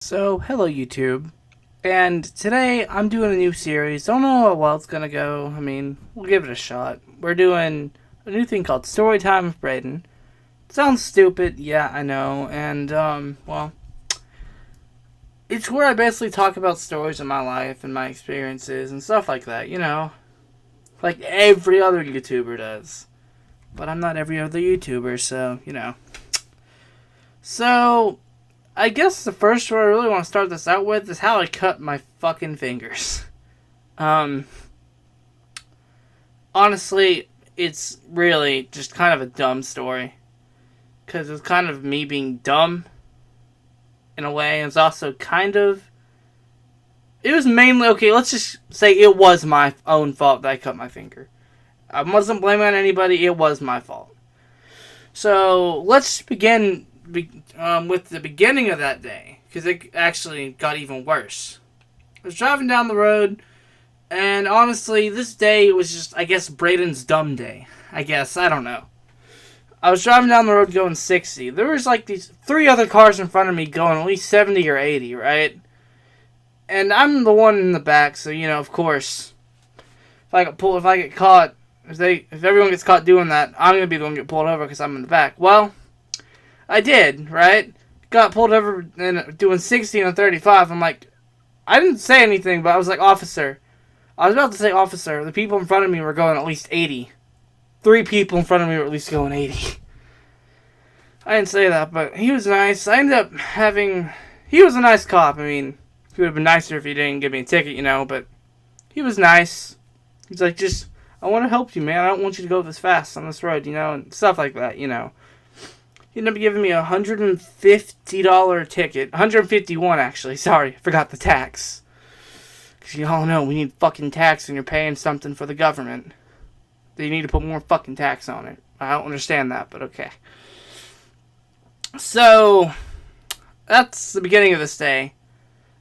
So, hello YouTube. And today I'm doing a new series. Don't know how well it's gonna go. I mean, we'll give it a shot. We're doing a new thing called Storytime with Braden. Sounds stupid, yeah, I know. And, well, it's where I basically talk about stories of my life and my experiences and stuff like that, Like every other YouTuber does. But I'm not every other YouTuber, so. So, I guess the first one I really want to start this out with is how I cut my fucking fingers. Um, Honestly, it's really just kind of a dumb story. Because it's kind of me being dumb, in a way. And it's also kind of... It was mainly... Okay, let's just say it was my own fault that I cut my finger. I wasn't blaming on anybody, it was my fault. So, let's begin with the beginning of that day. Because it actually got even worse. I was driving down the road, and honestly, this day was just, I guess, Braden's dumb day. I guess, I don't know. I was driving down the road going 60. There was like these 3 other cars in front of me going at least 70 or 80, right? And I'm the one in the back, so, of course, if I get caught, if everyone gets caught doing that, I'm going to be the one to get pulled over because I'm in the back. Well, I did, right? Got pulled over and doing 60 and 35. I'm like, I didn't say anything, but I was like, officer. I was about to say officer. The people in front of me were going at least 80. 3 people in front of me were at least going 80. I didn't say that, but he was nice. I ended up he was a nice cop. I mean, he would have been nicer if he didn't give me a ticket, but he was nice. He's like, I want to help you, man. I don't want you to go this fast on this road, and stuff like that, He ended up giving me a $150 ticket. $151, actually. Sorry, I forgot the tax. Because you all know we need fucking tax when you're paying something for the government. You need to put more fucking tax on it. I don't understand that, but okay. So, that's the beginning of this day.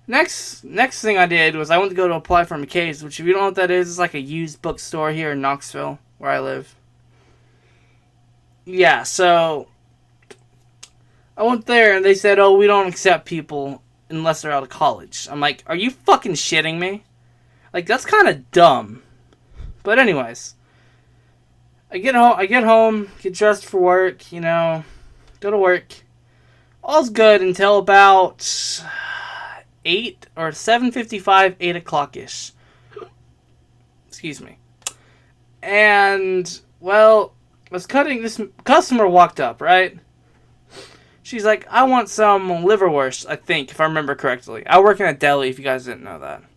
Next thing I did was I went to go to apply for McKay's, which if you don't know what that is, it's like a used bookstore here in Knoxville, where I live. Yeah, so I went there and they said, oh, we don't accept people unless they're out of college. I'm like, are you fucking shitting me? Like, that's kind of dumb. But anyways, I get home, get dressed for work, go to work. All's good until about 8 or 7:55, 8 o'clock-ish. Excuse me. And, well, this customer walked up, right? She's like, I want some liverwurst, I think, if I remember correctly. I work in a deli, if you guys didn't know that. I'm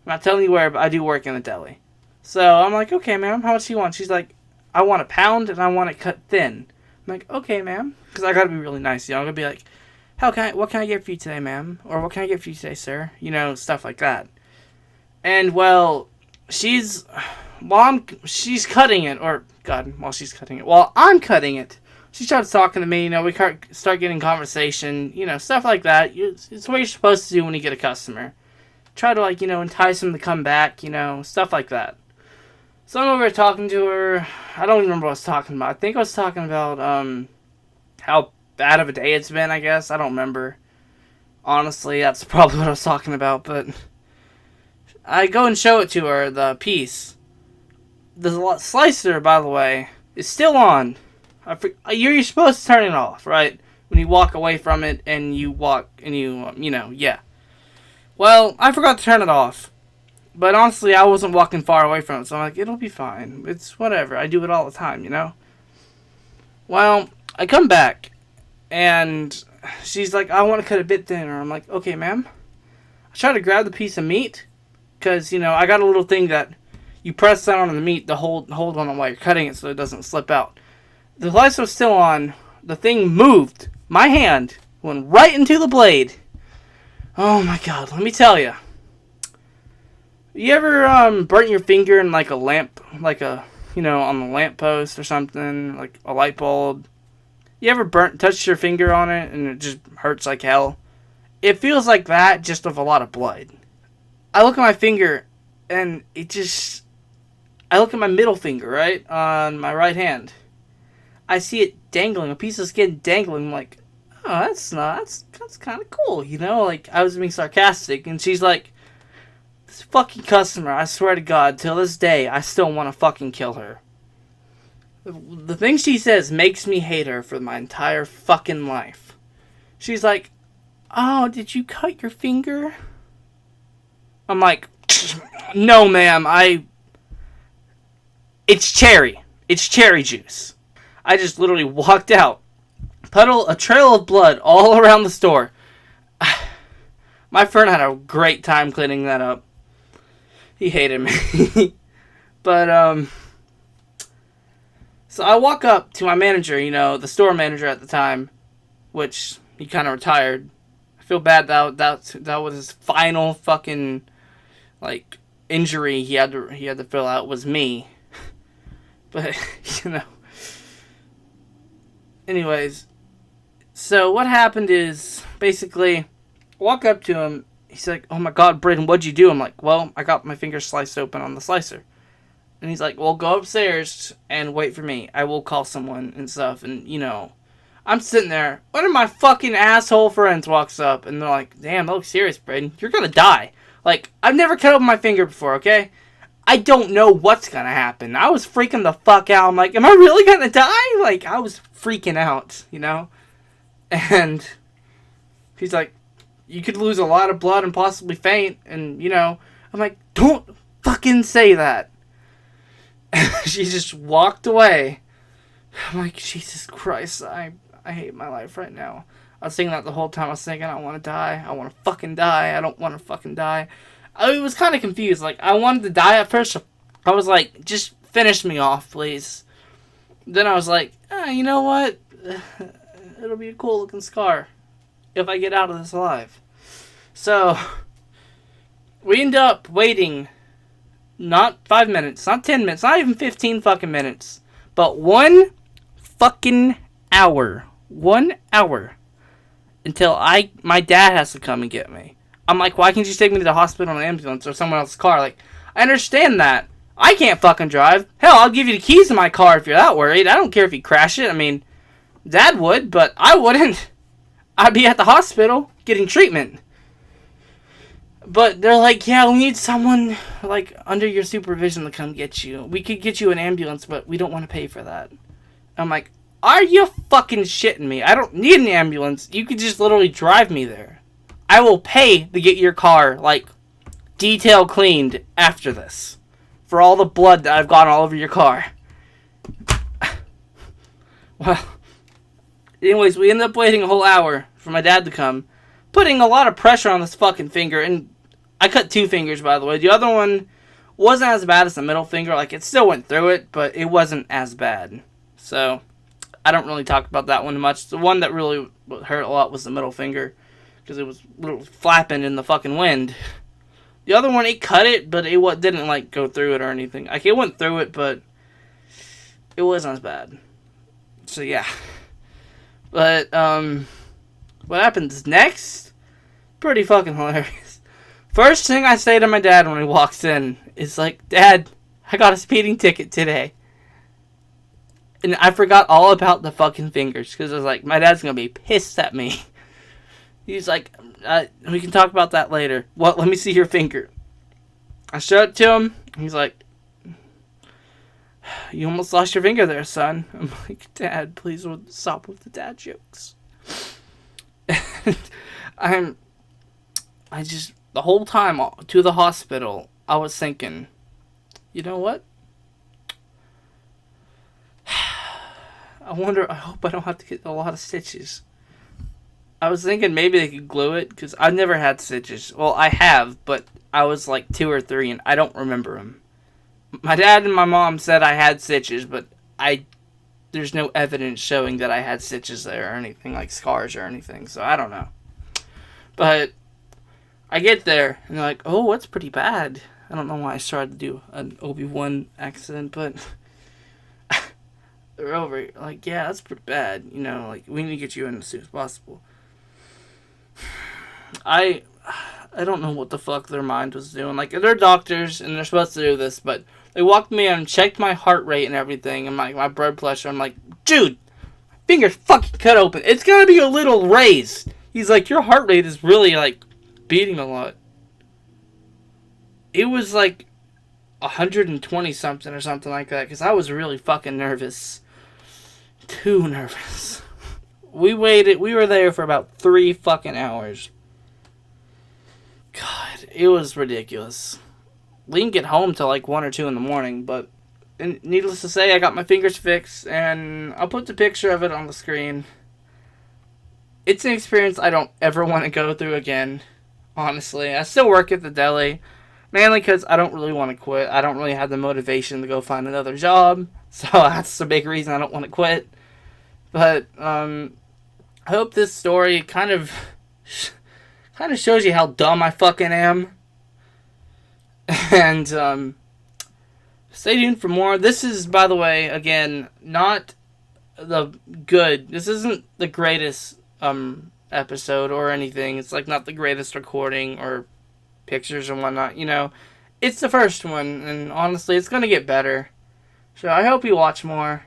not telling you where, but I do work in a deli. So, I'm like, okay, ma'am, how much do you want? She's like, I want a pound, and I want it cut thin. I'm like, okay, ma'am. Because I gotta be really nice, I'm gonna be like, what can I get for you today, ma'am? Or what can I get for you today, sir? Stuff like that. And, well, she's cutting it, or, God, while she's cutting it, while I'm cutting it, she starts talking to me, we start getting conversation, stuff like that. It's what you're supposed to do when you get a customer. Try to, entice them to come back, stuff like that. So I'm over here talking to her. I don't even remember what I was talking about. I think I was talking about, how bad of a day it's been, I guess. I don't remember. Honestly, that's probably what I was talking about, but I go and show it to her, the piece. The slicer, by the way, is still on. You're supposed to turn it off, right? When you walk away from it and you walk and yeah. Well, I forgot to turn it off. But honestly, I wasn't walking far away from it, so I'm like, it'll be fine. It's whatever. I do it all the time, Well, I come back, and she's like, I want to cut a bit thinner. I'm like, okay, ma'am. I try to grab the piece of meat, because, I got a little thing that you press down on the meat to hold on it while you're cutting it so it doesn't slip out. The lights was still on. The thing moved. My hand went right into the blade. Oh my God, let me tell you. You ever burnt your finger in like a lamp, on the lamp post or something, like a light bulb? You ever touched your finger on it and it just hurts like hell? It feels like that, just with a lot of blood. I look at my finger and I look at my middle finger, on my right hand. I see it dangling, a piece of skin dangling, like, oh, that's kind of cool, you know? Like, I was being sarcastic, and she's like, this fucking customer, I swear to God, till this day, I still want to fucking kill her. The thing she says makes me hate her for my entire fucking life. She's like, oh, did you cut your finger? I'm like, no, ma'am, it's cherry. It's cherry juice. I just literally walked out. A trail of blood all around the store. My friend had a great time cleaning that up. He hated me. But, so I walk up to my manager, you know, the store manager at the time, which he kind of retired. I feel bad that was his final fucking, like, injury he had to fill out was me. But, you know. Anyways, so what happened is, basically, walk up to him. He's like, oh my God, Braden, what'd you do? I'm like, well, I got my finger sliced open on the slicer. And he's like, well, go upstairs and wait for me. I will call someone and stuff. And, you know, I'm sitting there. One of my fucking asshole friends walks up. And they're like, damn, that looks serious, Braden. You're going to die. Like, I've never cut open my finger before, okay? I don't know what's going to happen. I was freaking the fuck out. I'm like, am I really going to die? Like, I was freaking out, you know? And he's like, you could lose a lot of blood and possibly faint. And, you know, I'm like, don't fucking say that. She just walked away. I'm like, Jesus Christ, I hate my life right now. I was thinking that the whole time. I was thinking, I want to die. I want to fucking die. I don't want to fucking die. I was kind of confused. Like, I wanted to die at first. I was like, just finish me off, please. Then I was like, you know what? It'll be a cool looking scar if I get out of this alive. So, we end up waiting not 5 minutes, not 10 minutes, not even 15 fucking minutes, but 1 fucking hour. 1 hour. Until my dad has to come and get me. I'm like, why can't you take me to the hospital in an ambulance or someone else's car? Like, I understand that. I can't fucking drive. Hell, I'll give you the keys to my car if you're that worried. I don't care if you crash it. I mean, Dad would, but I wouldn't. I'd be at the hospital getting treatment. But they're like, yeah, we need someone, like, under your supervision to come get you. We could get you an ambulance, but we don't want to pay for that. I'm like, are you fucking shitting me? I don't need an ambulance. You could just literally drive me there. I will pay to get your car, like, detail cleaned after this. For all the blood that I've gotten all over your car. Well, anyways, we ended up waiting a whole hour for my dad to come. Putting a lot of pressure on this fucking finger. And I cut 2 fingers, by the way. The other one wasn't as bad as the middle finger. Like, it still went through it, but it wasn't as bad. So, I don't really talk about that one much. The one that really hurt a lot was the middle finger. Because it was little flapping in the fucking wind. The other one, it cut it, but it didn't, like, go through it or anything. Like, it went through it, but it wasn't as bad. So, yeah. But, what happens next? Pretty fucking hilarious. First thing I say to my dad when he walks in is like, Dad, I got a speeding ticket today. And I forgot all about the fucking fingers. Because I was like, my dad's going to be pissed at me. He's like, we can talk about that later. What? Let me see your finger. I showed it to him. He's like, you almost lost your finger there, son. I'm like, Dad, please stop with the dad jokes. And the whole time to the hospital, I was thinking, you know what? I hope I don't have to get a lot of stitches. I was thinking maybe they could glue it, because I've never had stitches. Well, I have, but I was like 2 or 3, and I don't remember them. My dad and my mom said I had stitches, but there's no evidence showing that I had stitches there or anything, like scars or anything, so I don't know. But I get there, and they're like, oh, that's pretty bad. I don't know why I started to do an Obi-Wan accent, but they're over, like, yeah, that's pretty bad. You know, like, we need to get you in as soon as possible. I don't know what the fuck their mind was doing. Like, they're doctors, and they're supposed to do this, but they walked me in and checked my heart rate and everything, and my blood pressure. I'm like, dude, Fingers fucking cut open. It's gonna be a little raised. He's like, your heart rate is really, like, beating a lot. It was, like, 120 something or something like that, because I was really fucking nervous. Too nervous. We were there for about 3 fucking hours. God, it was ridiculous. We didn't get home till like 1 or 2 in the morning, but needless to say, I got my fingers fixed, and I'll put the picture of it on the screen. It's an experience I don't ever want to go through again, honestly. I still work at the deli, mainly because I don't really want to quit. I don't really have the motivation to go find another job, so that's the big reason I don't want to quit. But I hope this story kind of shows you how dumb I fucking am. And stay tuned for more. This is, by the way, again, not the good. This isn't the greatest episode or anything. It's like not the greatest recording or pictures and whatnot. You know, it's the first one, and honestly, it's gonna get better. So I hope you watch more,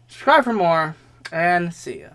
subscribe for more, and see ya.